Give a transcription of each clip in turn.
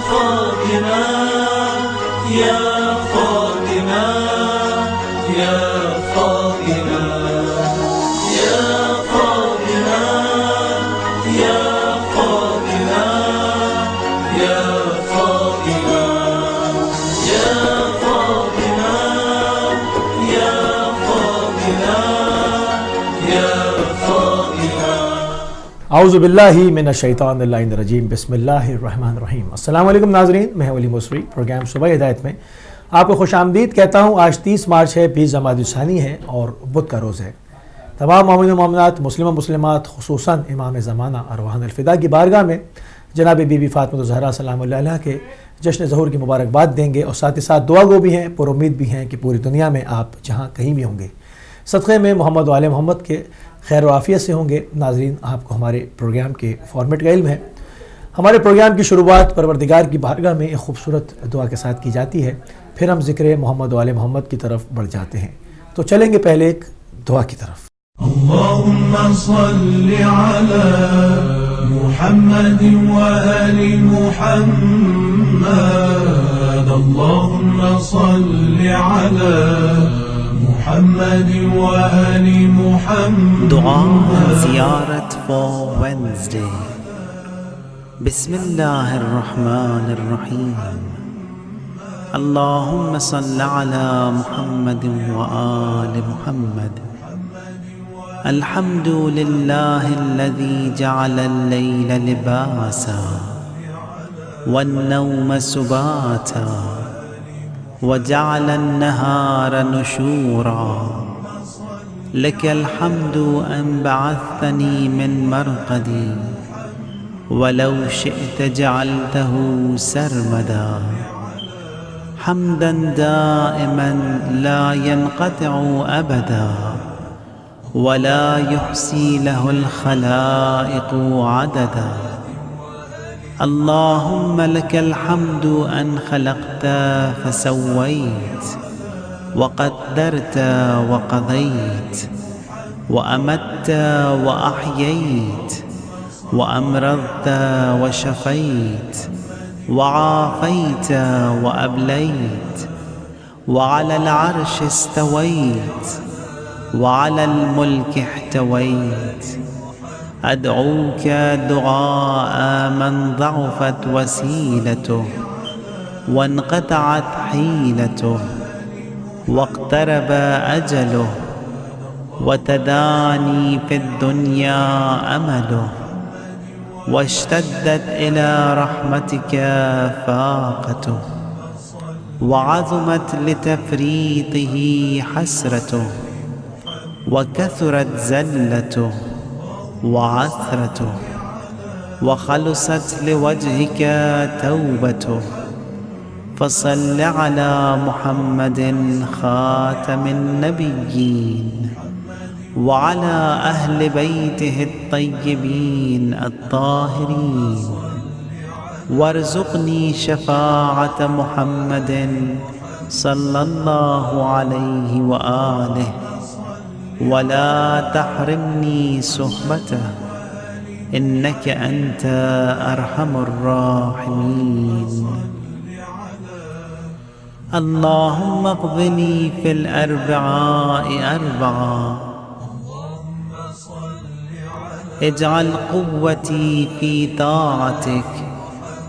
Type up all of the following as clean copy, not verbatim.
فاطمة يا فاطمة يا فاطمة يا فاطمة يا فاطمة يا فاطمة يا فاطمة يا فاطمة يا فاطمة اعوذ باللہ من الشیطان اللعین الرجیم بسم اللہ الرحمن الرحیم۔ السلام علیکم ناظرین، میں ولی مصری پروگرام صبح ہدایت میں آپ کو خوش آمدید کہتا ہوں۔ آج 30 مارچ ہے، 20 جمادی الثانی ہے اور بدھ کا روز ہے۔ تمام مومن و مومنات، مسلم و مسلمات، خصوصاً امام زمانہ ارواحنا الفدا کی بارگاہ میں جناب بی بی فاطمہ الزہرا سلام اللہ علیہ کے جشن ظہور کی مبارکباد دیں گے اور ساتھ ہی ساتھ دعا گو بھی ہیں، پر امید بھی ہیں کہ پوری دنیا میں آپ جہاں کہیں بھی ہوں گے صدقے میں محمد و آل محمد کے خیر و عافیت سے ہوں گے۔ ناظرین، آپ کو ہمارے پروگرام کے فارمیٹ کا علم ہے۔ ہمارے پروگرام کی شروعات پروردگار کی بارگاہ میں ایک خوبصورت دعا کے ساتھ کی جاتی ہے، پھر ہم ذکر محمد و آل محمد کی طرف بڑھ جاتے ہیں۔ تو چلیں گے پہلے ایک دعا کی طرف۔ اللهم صل على محمد وآل محمد اللهم صل على محمد وآل محمد دعا زیارت for Wednesday. بسم اللہ الرحمن الرحیم۔ اللهم صل على محمد وآل محمد۔ الحمد لله الذي جعل الليل لباسا والنوم سباتا وجعل النهار نشورا لك الحمد أن بعثتني من مرقدي ولو شئت جعلته سرمدا حمدا دائما لا ينقطع أبدا ولا يحصي له الخلائق عددا اللهم لك الحمد أن خلقت فسويت وقدرت وقضيت وأمت وأحييت وأمرضت وشفيت وعافيت وأبليت وعلى العرش استويت وعلى الملك احتويت أدعوك دعاء من ضعفت وسيلته وانقطعت حيلته واقترب أجله وتداني في الدنيا أمله واشتدت إلى رحمتك فاقته وعظمت لتفريطه حسرته وكثرت زلته وعثرته وخلصت لوجهك توبته فصل على محمد خاتم النبيين وعلى أهل بيته الطيبين الطاهرين وارزقني شفاعة محمد صلى الله عليه وآله ولا تحرمني صحبته إنك أنت أرحم الراحمين اللهم اقضني في الأربعاء أربعا اجعل قوتي في طاعتك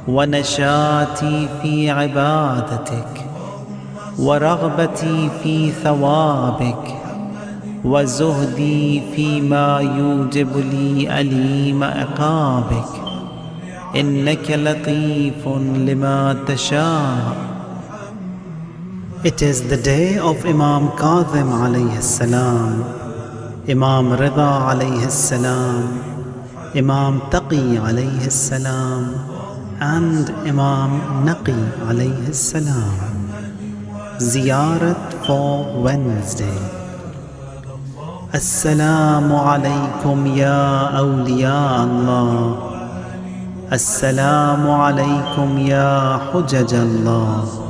ونشاطي في عبادتك ورغبتي في ثوابك وزهدي فيما يوجب لي أليم عقابك إنك لطيف لما تشاء It is the day of Imam Kazim alayhi salam, Imam Rida alayhi salam, Imam Taqi alayhi salam and Imam Naqi alayhi salam. Ziyarat for Wednesday. Assalamu alaykum ya awliya Allah. Assalamu alaykum ya hujjaj Allah.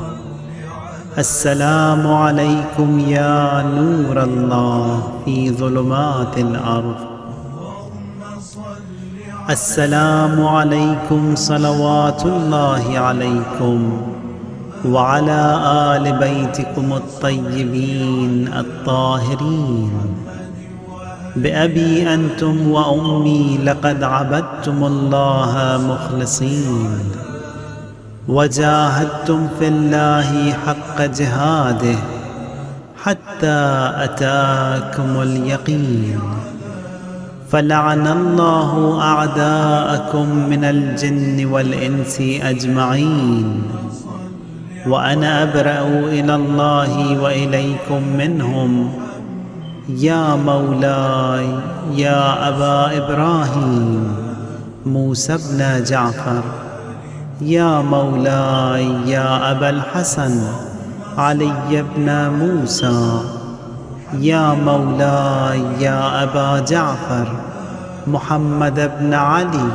السلام عليكم يا نور الله في ظلمات الأرض. السلام علیکم صلوات اللہ علیکم وعلى آل بیتکم الطیبین الطاہرین بأبی انتم وأمی لقد عبدتم اللہ مخلصین وجاہدتم فی اللہ حق جہادہ حتی اتاکم الیقین فلعن اللہ اعداءکم من الجن والانس اجمعین وانا ابرأ الى اللہ والیکم منہم یا مولاي یا ابا ابراہیم موسى بن جعفر یا مولاي یا ابا الحسن علی بن موسى یا مولاي یا ابا جعفر محمد بن علی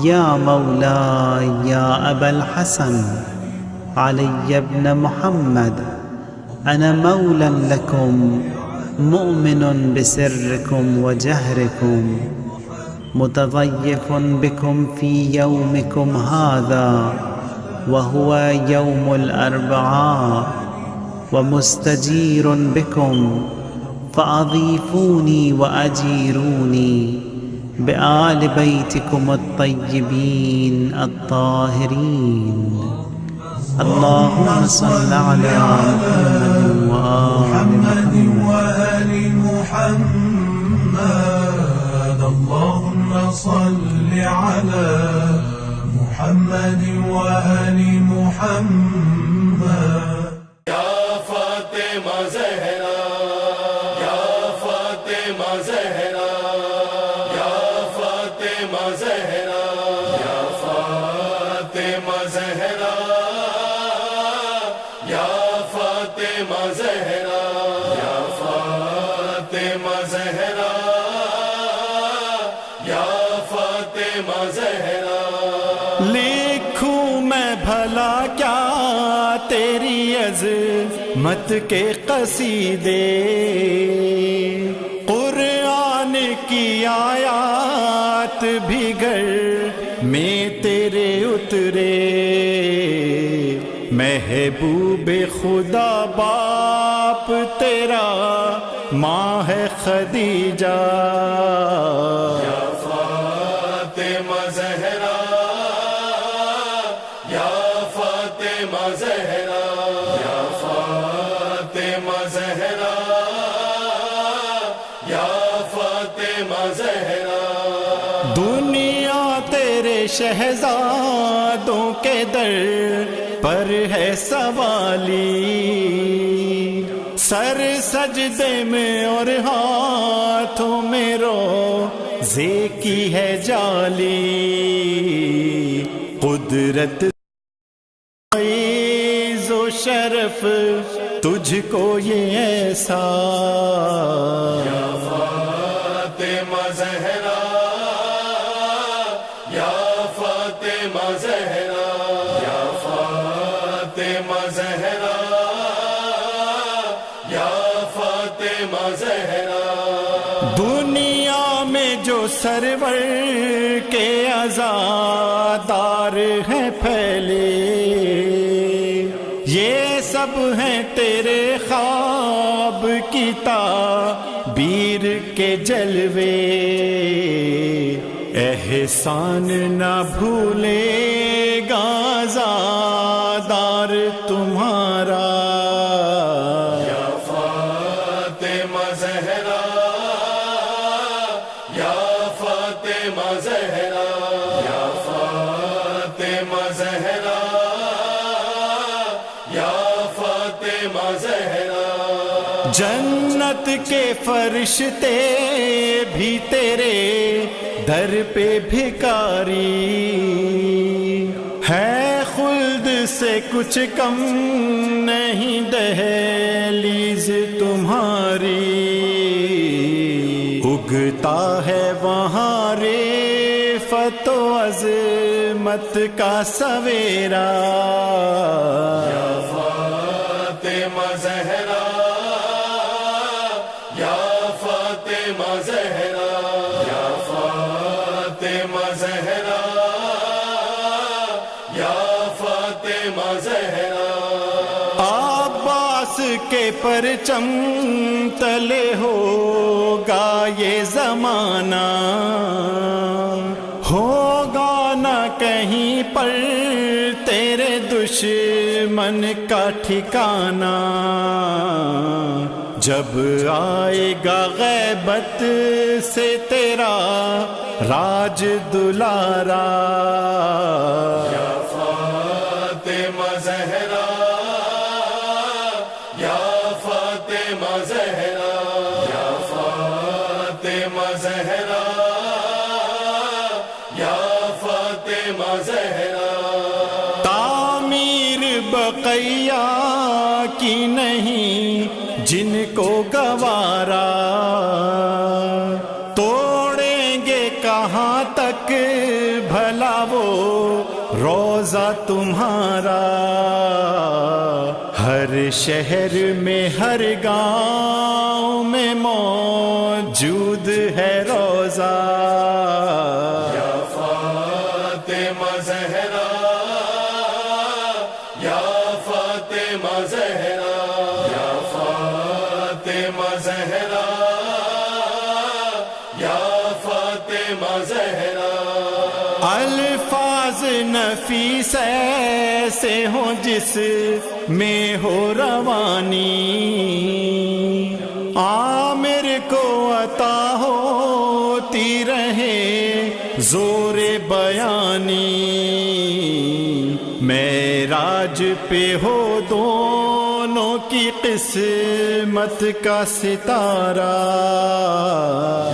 یا مولاي یا ابا الحسن علی بن محمد انا مولا لکم مؤمن بسركم وجهركم متضيف بكم في يومكم هذا وهو يوم الأربعاء ومستجير بكم فأضيفوني وأجيروني بآل بيتكم الطيبين الطاهرين اللهم صل على محمد وآل محمد اللهم صل على محمد وآل محمد یا فاطمہ زہرا یا فاطمہ زہرا یا فاطمہ زہرا یا فاطمہ زہرا یا فاطمہ زہرا یا فاطمہ زہرا یا فاطمہ زہرا لکھوں میں بھلا کیا تیری عظمت کے قصیدے قرآن کی آیات بھی گھر میں تیرے اترے محبوب خدا باپ تیرا ماں ہے خدیجہ یا فاطمہ زہرا یا فاطمہ زہرا یا فاطمہ زہرا یا فاطمہ زہرا دنیا تیرے شہزادوں کے در پر ہے سوالی سر سجدے میں اور ہاتھوں میں روزے کی ہے جالی قدرت عز و شرف تجھ کو یہ ایسا یا فاطمہ زہرا یا فاطمہ زہرا یا فاطمہ زہرا یا فاطمہ زہرا دنیا میں جو سرور کے عزادار ہیں پھیلے یہ سب ہیں تیرے خواب کی تعبیر کے جلوے احسان نہ بھولے گا عزادار تمہارا یا فاطمہ زہرا یا فاطمہ زہرا یا فاطمہ زہرا یا فاطمہ زہرا جنت کے فرشتے بھی تیرے در پہ بھکاری ہے خلد سے کچھ کم نہیں دہلیز تمہاری اگتا ہے وہاں رفعت و عظمت کا سویرا یا فاطمہ زہرا یا فاطمہ زہرا یا فاطمہ یا فاطمہ زہرا عباس کے پرچم تلے ہوگا یہ زمانہ ہوگا نہ کہیں پر تیرے دشمن کا ٹھکانہ جب آئے گا غیبت سے تیرا راج دلارا یا فاطمہ زہرا یا فاطمہ زہرا یا فاطمہ زہرا یا فاطمہ زہرا تعمیر بقیہ کی نہیں جن کو گوارا توڑیں گے کہاں تک بھلا وہ روزہ تمہارا ہر شہر میں ہر گاؤں میں موجود ہے روزہ یا فاطمہ زہرا یا فاطمہ زہرا یا فاطمہ زہرا یا فاطمہ زہرا الفاظ نفیس ایسے ہوں جس میں ہو روانی عامر کو عطا ہوتی رہے زور بیانی معراج پہ ہو دونوں کی قسمت کا ستارہ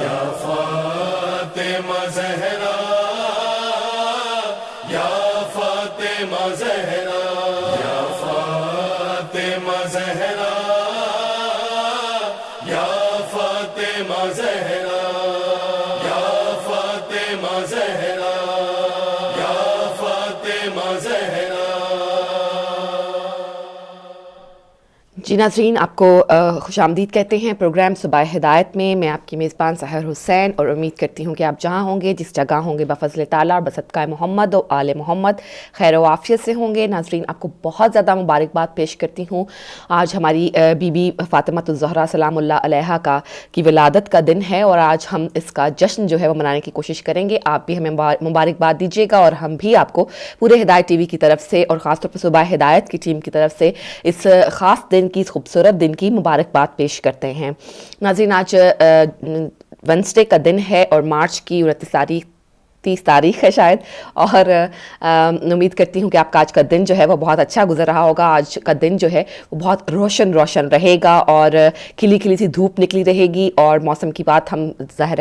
یا فاطمہ زہرا یا فاطمہ زہرا یا فاطمہ زہرا یا فاطمہ زہرا یا فاطمہ زہرا یا فاطمہ زہرا جی ناظرین، آپ کو خوش آمدید کہتے ہیں پروگرام صبح ہدایت میں. میں آپ کی میزبان سحر حسین، اور امید کرتی ہوں کہ آپ جہاں ہوں گے، جس جگہ ہوں گے، بفضل تعالیٰ اور بصدقہ محمد و آل محمد خیر و عافیت سے ہوں گے. ناظرین، آپ کو بہت زیادہ مبارکباد پیش کرتی ہوں. آج ہماری بی بی فاطمۃ الزہرا سلام اللہ علیہا کی ولادت کا دن ہے، اور آج ہم اس کا جشن جو ہے وہ منانے کی کوشش کریں گے. آپ بھی ہمیں مبارکباد دیجیے گا، اور ہم بھی آپ کو پورے ہدایت ٹی وی کی طرف سے اور خاص طور پر صبح ہدایت کی ٹیم کی طرف سے اس خاص دن کی، اس خوبصورت دن کی مبارکباد پیش کرتے ہیں. ناظرین، آج وینسڈے کا دن ہے اور مارچ کی 30 تاریخ ہے شاید، اور امید کرتی ہوں کہ آپ کا آج کا دن جو ہے وہ بہت اچھا گزر رہا ہوگا. آج کا دن جو ہے وہ بہت روشن رہے گا، اور کھلی کھلی سی دھوپ نکلی رہے گی. اور موسم کی بات ہم ظاہر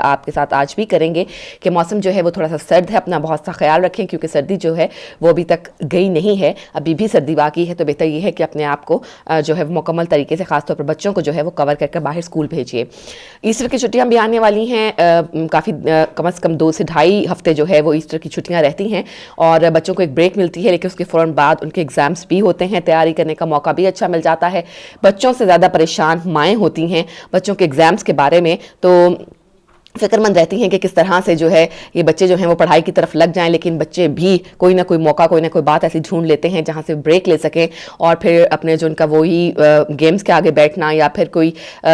آپ کے ساتھ آج بھی کریں گے کہ موسم جو ہے وہ تھوڑا سا سرد ہے. اپنا بہت سا خیال رکھیں، کیونکہ سردی جو ہے وہ ابھی تک گئی نہیں ہے، ابھی بھی سردی باقی ہے. تو بہتر یہ ہے کہ اپنے آپ کو جو ہے وہ مکمل طریقے سے، خاص طور پر بچوں کو جو ہے وہ کور کر باہر اسکول بھیجیے. ایسٹر کی چھٹیاں بھی آنے والی ہیں، کافی کم از کم 2 سے 2.5 ہفتے جو ہے وہ ایسٹر کی چھٹیاں رہتی ہیں، اور بچوں کو ایک بریک ملتی ہے، لیکن اس کے فوراً بعد ان کے ایگزامس بھی ہوتے ہیں. تیاری کرنے کا موقع بھی اچھا مل جاتا ہے. بچوں سے زیادہ پریشان مائیں ہوتی ہیں بچوں کے ایگزامس کے بارے میں، تو فکر مند رہتی ہیں کہ کس طرح سے جو ہے یہ بچے جو ہیں وہ پڑھائی کی طرف لگ جائیں. لیکن بچے بھی کوئی نہ کوئی موقع، کوئی نہ کوئی بات ایسی ڈھونڈ لیتے ہیں جہاں سے بریک لے سکیں، اور پھر اپنے جو ان کا وہی گیمز کے آگے بیٹھنا یا پھر کوئی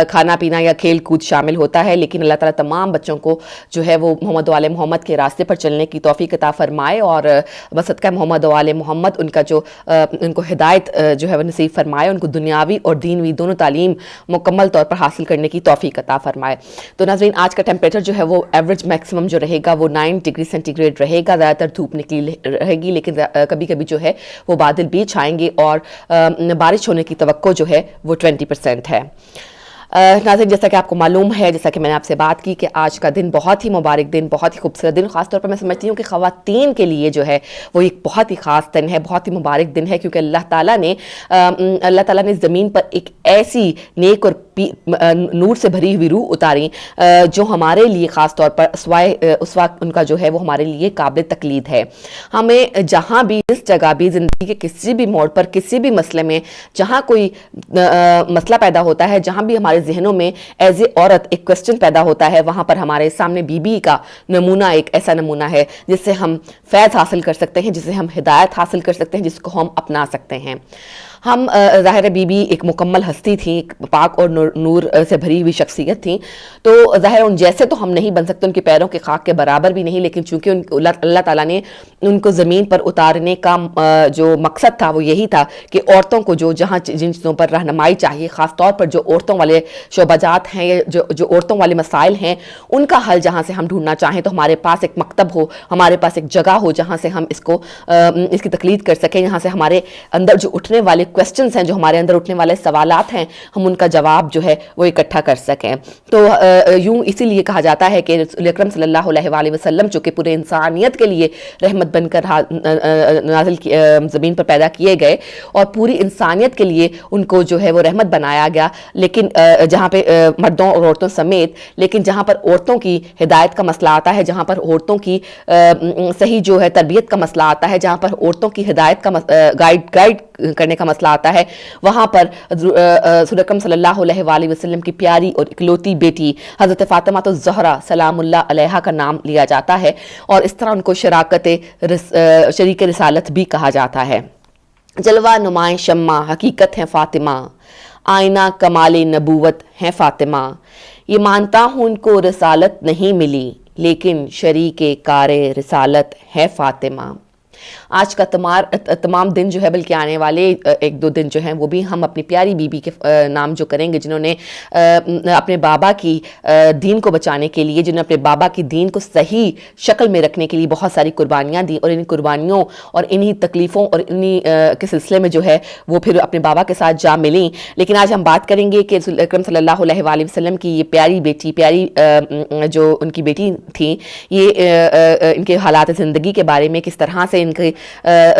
کھانا پینا یا کھیل کود شامل ہوتا ہے. لیکن اللہ تعالیٰ تمام بچوں کو جو ہے وہ محمد و آل محمد کے راستے پر چلنے کی توفیق عطا فرمائے، اور بصدقہ محمد و آل محمد ان کا جو ان کو ہدایت جو ہے وہ نصیب فرمائے، ان کو دنیاوی اور دینوی دونوں تعلیم مکمل طور پر حاصل کرنے کی توفیق عطا فرمائے. تو ناظرین، آج کا ٹیمپریچر جو ہے وہ ایوریج میکسیمم جو رہے گا وہ 9 ڈگری سینٹی گریڈ رہے گا. زیادہ تر دھوپ نکلی رہے گی، لیکن کبھی کبھی جو ہے وہ بادل بھی چھائیں گے، اور بارش ہونے کی توقع جو ہے وہ 20% ہے. ناظرین، جیسا کہ آپ کو معلوم ہے، جیسا کہ میں نے آپ سے بات کی کہ آج کا دن بہت ہی مبارک دن، بہت ہی خوبصورت دن. خاص طور پر میں سمجھتی ہوں کہ خواتین کے لیے جو ہے وہ ایک بہت ہی خاص دن ہے، بہت ہی مبارک دن ہے، کیونکہ اللہ تعالیٰ نے زمین پر ایک ایسی نیک اور نور سے بھری ہوئی روح اتاری جو ہمارے لیے خاص طور پر اس وقت ان کا جو ہے وہ ہمارے لیے قابل تقلید ہے. ہمیں جہاں بھی جس جگہ بھی زندگی کے کسی بھی موڑ پر کسی بھی مسئلے میں جہاں کوئی مسئلہ پیدا ہوتا ہے, جہاں بھی ہمارے ذہنوں میں ایز اے عورت ایک کوسچن پیدا ہوتا ہے, وہاں پر ہمارے سامنے بی بی کا نمونہ ایک ایسا نمونہ ہے جس سے ہم فیض حاصل کر سکتے ہیں, جس سے ہم ہدایت حاصل کر سکتے ہیں, جس کو ہم اپنا سکتے ہیں. ہم ظاہر بی بی ایک مکمل ہستی تھی, پاک اور نور سے بھری ہوئی شخصیت تھیں, تو ظاہر ان جیسے تو ہم نہیں بن سکتے, ان کے پیروں کے خاک کے برابر بھی نہیں, لیکن چونکہ اللہ تعالیٰ نے ان کو زمین پر اتارنے کا جو مقصد تھا وہ یہی تھا کہ عورتوں کو جہاں جن چیزوں پر رہنمائی چاہیے, خاص طور پر جو عورتوں والے شعبہ جات ہیں یا جو عورتوں والے مسائل ہیں, ان کا حل جہاں سے ہم ڈھونڈنا چاہیں تو ہمارے پاس ایک مکتب ہو, ہمارے پاس ایک جگہ ہو جہاں سے ہم اس کی تقلید کر سکیں, یہاں سے ہمارے اندر جو اٹھنے والے کوسچنز ہیں, جو ہمارے اندر اٹھنے والے سوالات ہیں, ہم ان کا جواب جو ہے وہ اکٹھا کر سکیں. تو یوں اسی لیے کہا جاتا ہے کہ رسول اکرم صلی اللہ علیہ وآلہ وسلم چونکہ پورے انسانیت کے لیے رحمت بن کر نازل زمین پر پیدا کیے گئے اور پوری انسانیت کے لیے ان کو جو ہے وہ رحمت بنایا گیا, لیکن جہاں پہ مردوں اور عورتوں سمیت, لیکن جہاں پر عورتوں کی ہدایت کا مسئلہ آتا ہے, جہاں پر عورتوں کی صحیح جو ہے تربیت کا مسئلہ آتا ہے, جہاں پر عورتوں کی ہدایت کا گائیڈ کرنے کا مسئلہ آتا ہے, وہاں پر رسول اکرم صلی اللہ علیہ وآلہ وسلم کی پیاری اور اکلوتی بیٹی حضرت فاطمہ الزہرا سلام اللہ علیہا کا نام لیا جاتا ہے, اور اس طرح ان کو شریک رسالت بھی کہا جاتا ہے. جلوہ نمائیں شمع حقیقت ہیں فاطمہ, آئینہ کمال نبوت ہیں فاطمہ, یہ مانتا ہوں ان کو رسالت نہیں ملی لیکن شریک کار رسالت ہے فاطمہ. آج کا تمام دن جو ہے, بلکہ آنے والے ایک دو دن جو ہیں, وہ بھی ہم اپنی پیاری بی بی کے نام جو کریں گے, جنہوں نے اپنے بابا کی دین کو بچانے کے لیے, جنہوں نے اپنے بابا کی دین کو صحیح شکل میں رکھنے کے لیے بہت ساری قربانیاں دی, اور ان قربانیوں اور انہی تکلیفوں اور انہی کے سلسلے میں جو ہے وہ پھر اپنے بابا کے ساتھ جا ملیں. لیکن آج ہم بات کریں گے کہ رسول اکرم صلی اللہ علیہ وآلہ وسلم کی یہ پیاری بیٹی, جو ان کی بیٹی تھیں, یہ ان کے حالات زندگی کے بارے میں, کس طرح سے ان کی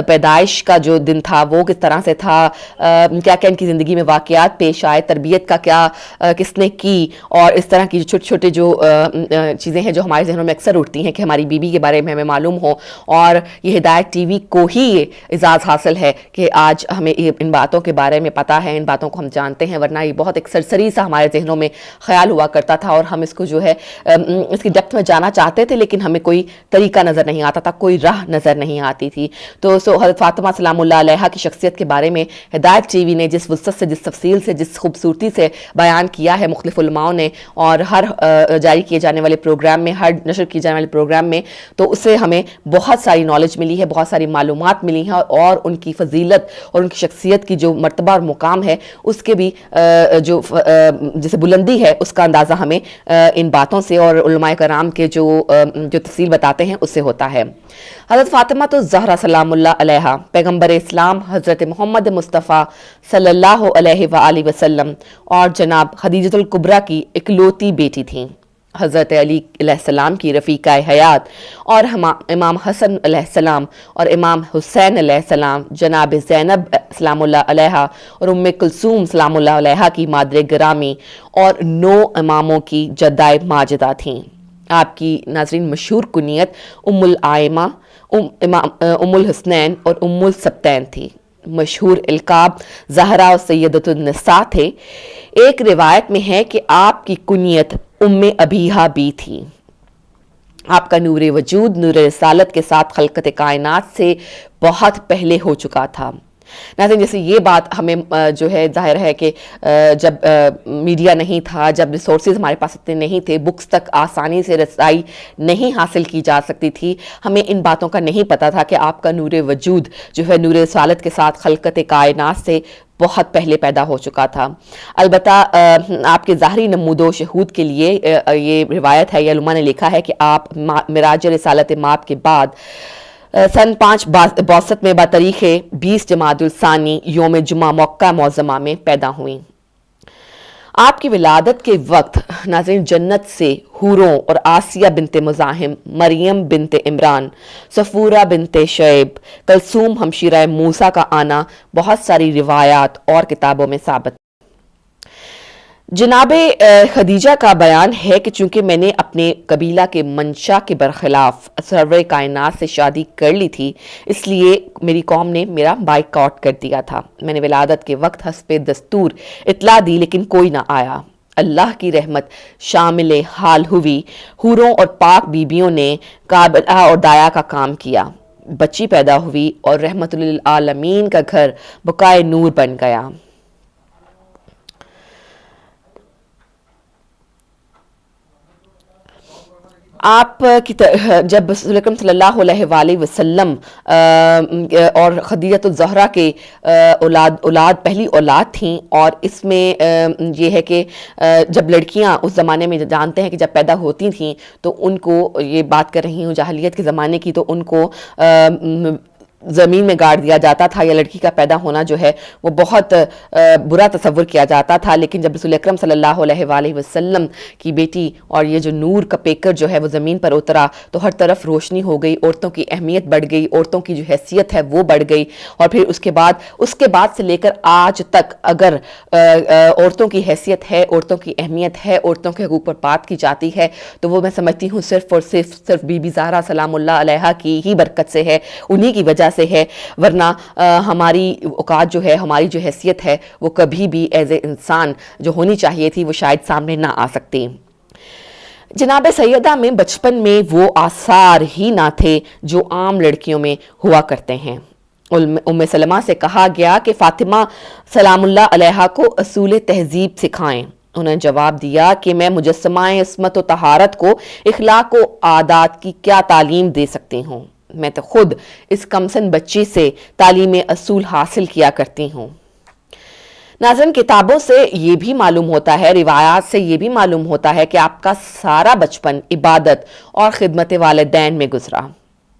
پیدائش کا جو دن تھا وہ کس طرح سے تھا, کیا کیا ان کی زندگی میں واقعات پیش آئے, تربیت کا کیا کس نے کی, اور اس طرح کی چھوٹے چھوٹے جو چیزیں ہیں جو ہمارے ذہنوں میں اکثر اٹھتی ہیں کہ ہماری بی بی کے بارے میں ہمیں معلوم ہو. اور یہ ہدایت ٹی وی کو ہی یہ اعزاز حاصل ہے کہ آج ہمیں ان باتوں کے بارے میں پتہ ہے, ان باتوں کو ہم جانتے ہیں, ورنہ یہ بہت ایک سرسری سا ہمارے ذہنوں میں خیال ہوا کرتا تھا, اور ہم اس کو جو ہے اس کی ڈیپتھ میں جانا چاہتے تھے, لیکن ہمیں کوئی طریقہ نظر نہیں آتا تھا, کوئی راہ نظر نہیں آتی تھی. تو حضرت فاطمہ سلام اللہ علیہا کی شخصیت کے بارے میں ہدایت ٹی وی نے جس وسعت سے, جس تفصیل سے, جس خوبصورتی سے بیان کیا ہے مختلف علماؤں نے, اور ہر جاری کیے جانے والے پروگرام میں, ہر نشر کیے جانے والے پروگرام میں, تو اس سے ہمیں بہت ساری نالج ملی ہے, بہت ساری معلومات ملی ہیں, اور ان کی فضیلت اور ان کی شخصیت کی جو مرتبہ اور مقام ہے اس کے بھی جو جیسے بلندی ہے, اس کا اندازہ ہمیں ان باتوں سے اور علماء کرام کے جو تفصیل بتاتے ہیں اس سے ہوتا ہے. حضرت فاطمہ الزہرا سلام اللہ علیہا پیغمبر اسلام حضرت محمد مصطفیٰ صلی اللہ علیہ وآلہ وسلم اور جناب خدیجہ الکبریٰ کی اکلوتی بیٹی تھیں. حضرت علی علیہ السلام کی رفیقہ حیات اور امام حسن علیہ السلام اور امام حسین علیہ السلام, جناب زینب سلام اللہ علیہا اور ام کلثوم سلام اللہ علیہا کی مادر گرامی, اور 9 اماموں کی جدائے ماجدہ تھیں. آپ کی ناظرین مشہور کنیت ام العائمہ, ام الحسنین اور ام السبتین تھی. مشہور القاب زہرا اور سیدۃ النساء تھے. ایک روایت میں ہے کہ آپ کی کنیت ام ابیہا بھی تھی. آپ کا نور وجود نور رسالت کے ساتھ خلقت کائنات سے بہت پہلے ہو چکا تھا. ناظرین جیسے یہ بات ہمیں جو ہے ظاہر ہے کہ جب میڈیا نہیں تھا, جب ریسورسز ہمارے پاس اتنے نہیں تھے, بکس تک آسانی سے رسائی نہیں حاصل کی جا سکتی تھی, ہمیں ان باتوں کا نہیں پتہ تھا کہ آپ کا نور وجود جو ہے نور رسالت کے ساتھ خلقت کائنات سے بہت پہلے پیدا ہو چکا تھا. البتہ آپ کے ظاہری نمود و شہود کے لیے یہ روایت ہے, یہ علماء نے لکھا ہے کہ آپ معراج رسالت مآب کے بعد سن 562 میں بتاریخ 20 جمادی الثانی یوم جمعہ موقع معظمہ میں پیدا ہوئیں. آپ کی ولادت کے وقت ناظرین جنت سے حوروں اور آسیہ بنت مزاحم, مریم بنت عمران, صفورہ بنت شعیب, کلثوم ہمشیرہ موسیٰ کا آنا بہت ساری روایات اور کتابوں میں ثابت. جناب خدیجہ کا بیان ہے کہ چونکہ میں نے اپنے قبیلہ کے منشا کے برخلاف سرور کائنات سے شادی کر لی تھی، اس لیے میری قوم نے میرا بائیکاٹ کر دیا تھا۔ میں نے ولادت کے وقت حسب دستور اطلاع دی لیکن کوئی نہ آیا۔ اللہ کی رحمت شامل حال ہوئی، حوروں اور پاک بیبیوں نے قابلہ اور دایا کا کام کیا، بچی پیدا ہوئی اور رحمت للعالمین کا گھر بقائے نور بن گیا۔ آپ کی جب رسول اکرم صلی اللہ علیہ وآلہ وسلم اور خدیجۃ الزہرا کے اولاد پہلی اولاد تھیں، اور اس میں یہ ہے کہ جب لڑکیاں اس زمانے میں جانتے ہیں کہ جب پیدا ہوتی تھیں تو ان کو، یہ بات کر رہی ہوں جاہلیت کے زمانے کی، تو ان کو زمین میں گاڑ دیا جاتا تھا، یا لڑکی کا پیدا ہونا جو ہے وہ بہت برا تصور کیا جاتا تھا۔ لیکن جب رسول اکرم صلی اللہ علیہ وآلہ وسلم کی بیٹی اور یہ جو نور کا پیکر جو ہے وہ زمین پر اترا تو ہر طرف روشنی ہو گئی، عورتوں کی اہمیت بڑھ گئی، عورتوں کی جو حیثیت ہے وہ بڑھ گئی، اور پھر اس کے بعد سے لے کر آج تک اگر عورتوں کی حیثیت ہے، عورتوں کی اہمیت ہے، عورتوں کے حقوق پر بات کی جاتی ہے تو وہ میں سمجھتی ہوں صرف اور صرف بی بی زہرا سلام اللہ علیہا کی ہی برکت سے ہے، انہی کی وجہ سے ہے، ورنہ ہماری اوقات جو ہے، ہماری جو حیثیت ہے وہ کبھی بھی ایز اے انسان جو ہونی چاہیے تھی وہ شاید سامنے نہ آ سکتی۔ جناب سیدہ میں بچپن میں وہ آثار ہی نہ تھے جو عام لڑکیوں میں ہوا کرتے ہیں۔ ام سلمہ سے کہا گیا کہ فاطمہ سلام اللہ علیہا کو اصول تہذیب سکھائیں۔ انہوں نے جواب دیا کہ میں مجسمہ عصمت و طہارت کو، اخلاق و عادات کی کیا تعلیم دے سکتی ہوں؟ میں تو خود اس کمسن بچی سے تعلیم اصول حاصل کیا کرتی ہوں۔ ناظرین، کتابوں سے یہ بھی معلوم ہوتا ہے، روایات سے یہ بھی معلوم ہوتا ہے کہ آپ کا سارا بچپن عبادت اور خدمت والدین میں گزرا۔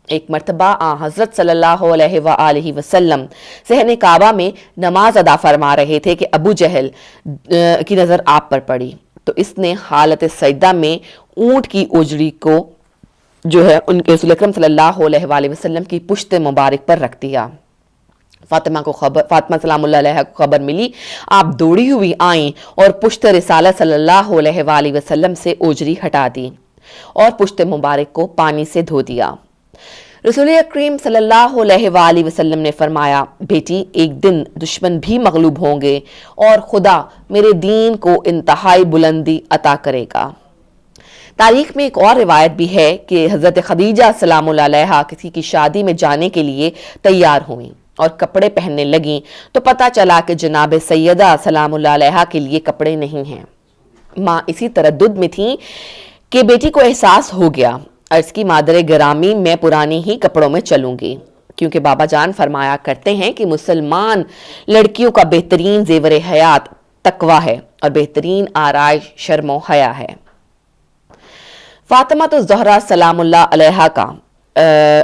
ایک مرتبہ حضرت صلی اللہ علیہ وآلہ وسلم صحن کعبہ میں نماز ادا فرما رہے تھے کہ ابو جہل کی نظر آپ پر پڑی، تو اس نے حالت سجدہ میں اونٹ کی اوجڑی کو جو ہے ان کے رسول اکرم صلی اللہ علیہ وآلہ وسلم کی پشت مبارک پر رکھ دیا۔ فاطمہ سلام اللہ علیہ کو خبر ملی، آپ دوڑی ہوئی آئیں اور پشت رسالت صلی اللہ علیہ وآلہ وسلم سے اوجری ہٹا دی اور پشت مبارک کو پانی سے دھو دیا۔ رسول اکریم صلی اللہ علیہ وآلہ وسلم نے فرمایا، بیٹی ایک دن دشمن بھی مغلوب ہوں گے اور خدا میرے دین کو انتہائی بلندی عطا کرے گا۔ تاریخ میں ایک اور روایت بھی ہے کہ حضرت خدیجہ سلام اللہ علیہا کسی کی شادی میں جانے کے لیے تیار ہوئیں اور کپڑے پہننے لگیں تو پتہ چلا کہ جناب سیدہ سلام اللہ علیہا کے لیے کپڑے نہیں ہیں۔ ماں اسی تردد میں تھیں کہ بیٹی کو احساس ہو گیا، عرض کی مادر گرامی میں پرانی ہی کپڑوں میں چلوں گی، کیونکہ بابا جان فرمایا کرتے ہیں کہ مسلمان لڑکیوں کا بہترین زیور حیات تقوی ہے اور بہترین آرائش شرم و حیا ہے۔ فاطمہ الزہرا سلام اللہ علیہا کا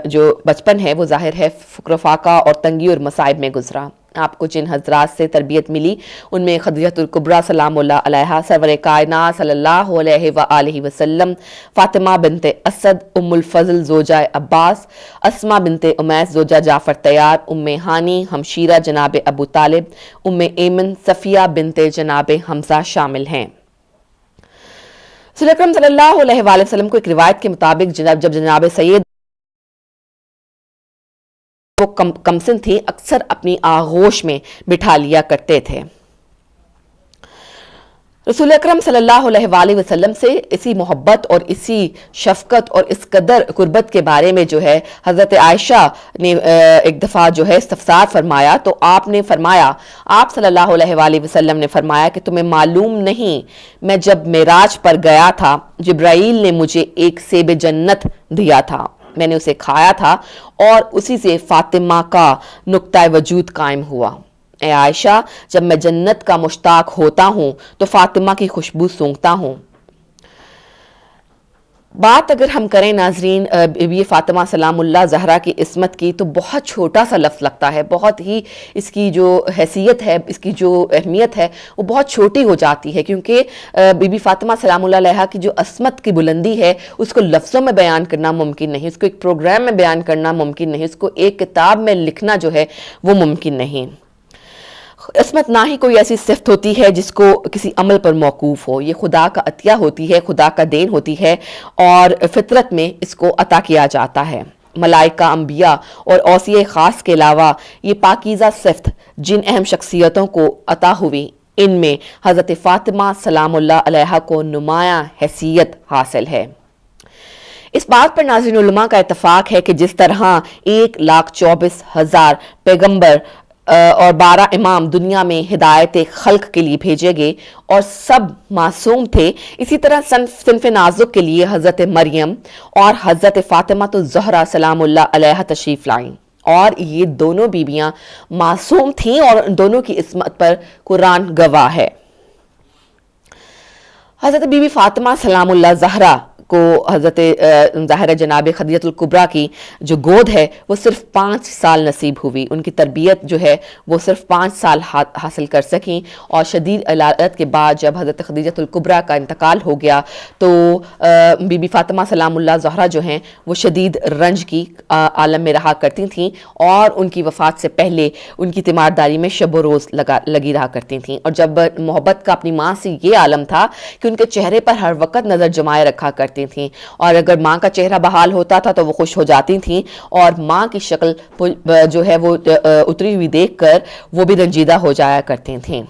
جو بچپن ہے وہ ظاہر ہے فقر و فاقہ اور تنگی اور مصائب میں گزرا۔ آپ کو جن حضرات سے تربیت ملی ان میں خدیجہ الکبریٰ سلام اللہ علیہا، سرور کائنات صلی اللہ علیہ وآلہ وسلم، فاطمہ بنت اسد ام الفضل زوجہ عباس، اسماء بنت امیس زوجہ جعفر طیار، ام ہانی ہمشیرہ جناب ابو طالب، ام ایمن صفیہ بنت جناب حمزہ شامل ہیں۔ رسول اکرم صلی اللہ علیہ وآلہ وسلم کو ایک روایت کے مطابق جب جناب سید وہ کمسن تھی اکثر اپنی آغوش میں بٹھا لیا کرتے تھے۔ رسول اکرم صلی اللہ علیہ وآلہ وسلم سے اسی محبت اور اسی شفقت اور اس قدر قربت کے بارے میں جو ہے حضرت عائشہ نے ایک دفعہ جو ہے استفسار فرمایا تو آپ نے فرمایا، آپ صلی اللہ علیہ وآلہ وسلم نے فرمایا کہ تمہیں معلوم نہیں میں جب معراج پر گیا تھا جبرائیل نے مجھے ایک سیب جنت دیا تھا، میں نے اسے کھایا تھا اور اسی سے فاطمہ کا نقطہ وجود قائم ہوا۔ اے عائشہ، جب میں جنت کا مشتاق ہوتا ہوں تو فاطمہ کی خوشبو سونگھتا ہوں۔ بات اگر ہم کریں ناظرین بی فاطمہ سلام اللہ زہرا کی عصمت کی تو بہت چھوٹا سا لفظ لگتا ہے، بہت ہی اس کی جو حیثیت ہے، اس کی جو اہمیت ہے وہ بہت چھوٹی ہو جاتی ہے، کیونکہ بی بی فاطمہ سلام اللہ علیہا کی جو عصمت کی بلندی ہے اس کو لفظوں میں بیان کرنا ممکن نہیں، اس کو ایک پروگرام میں بیان کرنا ممکن نہیں، اس کو ایک کتاب میں لکھنا جو ہے وہ ممکن نہیں۔ عصمت نہ ہی کوئی ایسی صفت ہوتی ہے جس کو کسی عمل پر موقوف ہو، یہ خدا کا عطیہ ہوتی ہے، خدا کا دین ہوتی ہے اور فطرت میں اس کو عطا کیا جاتا ہے۔ ملائکہ، انبیاء اور اوصیاء خاص کے علاوہ یہ پاکیزہ صفت جن اہم شخصیتوں کو عطا ہوئی، ان میں حضرت فاطمہ سلام اللہ علیہا کو نمایاں حیثیت حاصل ہے۔ اس بات پر ناظرین علماء کا اتفاق ہے کہ جس طرح 1,24,000 پیغمبر اور 12 امام دنیا میں ہدایت خلق کے لیے بھیجے گئے اور سب معصوم تھے، اسی طرح صنف نازک کے لیے حضرت مریم اور حضرت فاطمہ الزہرا سلام اللہ علیہا تشریف لائیں، اور یہ دونوں بیویاں معصوم تھیں اور ان دونوں کی عصمت پر قرآن گواہ ہے۔ حضرت بی بی فاطمہ سلام اللہ زہرا کو حضرت ظاہرہ جناب خدیجہ الکبریٰ کی جو گود ہے وہ صرف 5 سال نصیب ہوئی، ان کی تربیت جو ہے وہ صرف 5 سال حاصل کر سکیں، اور شدید علالت کے بعد جب حضرت خدیجہ الکبریٰ کا انتقال ہو گیا تو بی بی فاطمہ سلام اللہ زہرا جو ہیں وہ شدید رنج کی عالم میں رہا کرتی تھیں، اور ان کی وفات سے پہلے ان کی تیمارداری میں شب و روز لگی رہا کرتی تھیں، اور جب محبت کا اپنی ماں سے یہ عالم تھا کہ ان کے چہرے پر ہر وقت نظر جمائے رکھا کرتی تھیں، اور اگر ماں کا چہرہ بحال ہوتا تھا تو وہ خوش ہو جاتی تھیں، اور ماں کی شکل جو ہے وہ اتری ہوئی دیکھ کر وہ بھی رنجیدہ ہو جایا کرتی تھیں۔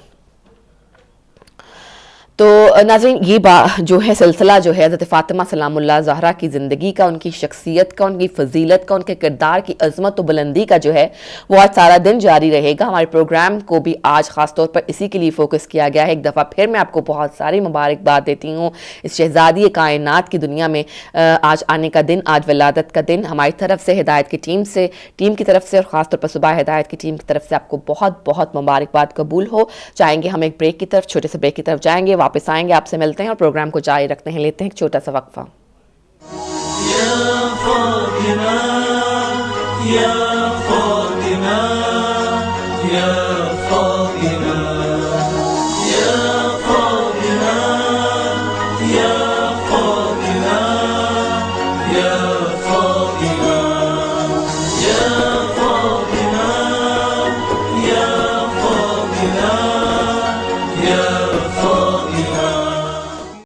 تو ناظرین یہ جو ہے سلسلہ جو ہے حضرت فاطمہ سلام اللہ زہرا کی زندگی کا، ان کی شخصیت کا، ان کی فضیلت کا، ان کے کردار کی عظمت و بلندی کا جو ہے وہ آج سارا دن جاری رہے گا۔ ہمارے پروگرام کو بھی آج خاص طور پر اسی کے لیے فوکس کیا گیا ہے۔ ایک دفعہ پھر میں آپ کو بہت ساری مبارکباد دیتی ہوں اس شہزادی کائنات کی دنیا میں آج آنے کا دن، آج ولادت کا دن۔ ہماری طرف سے ہدایت کی ٹیم کی طرف سے اور خاص طور پر صبح ہدایت کی ٹیم کی طرف سے آپ کو بہت بہت مبارکباد قبول ہو۔ چاہیں گے ہم ایک بریک کی طرف، چھوٹے سے بریک کی طرف جائیں گے، واپس آئیں گے، آپ سے ملتے ہیں اور پروگرام کو جاری رکھتے ہیں، لیتے ہیں ایک چھوٹا سا وقفہ۔ یا فاطمہ یا